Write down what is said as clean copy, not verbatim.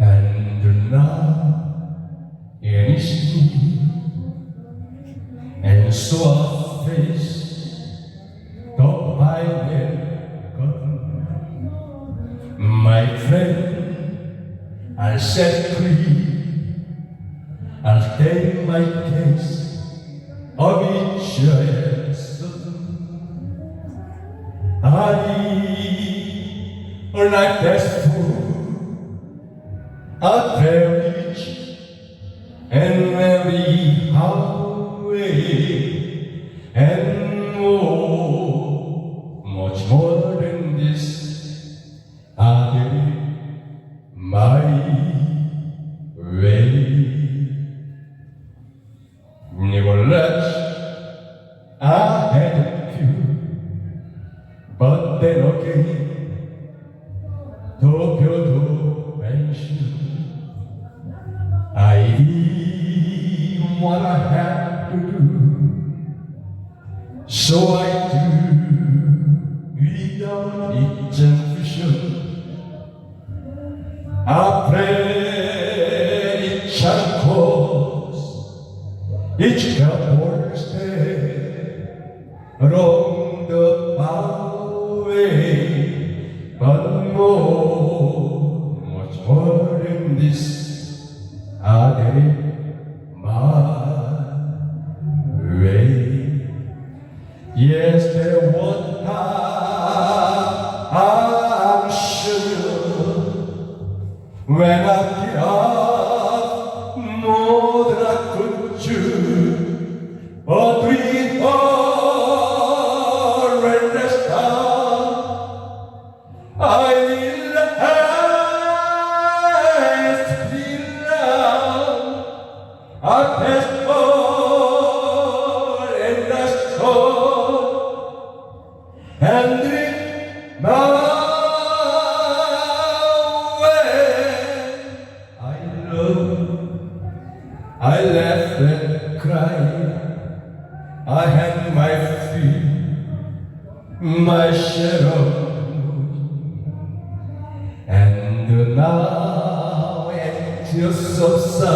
And now in sleep, and so I face the highway. My friend, I'll set free. I'll take my case of each I like best food, a privilege, and very highway, and more, much more than this, I did my way. Nevertheless, I had a few, but then again, 도표도 mention I did what I had to do, so I do without exemption. I pray each course, each couple step along the pathway, but more, much more than this, I did my way. Yes, there was time, I'm sure, when I did more than I could do, but we all ran this time. I didn't have to be loud. I passed on and I saw and did my way. I laughed and cried. I had my feet, my shadow. And now it feels so sad.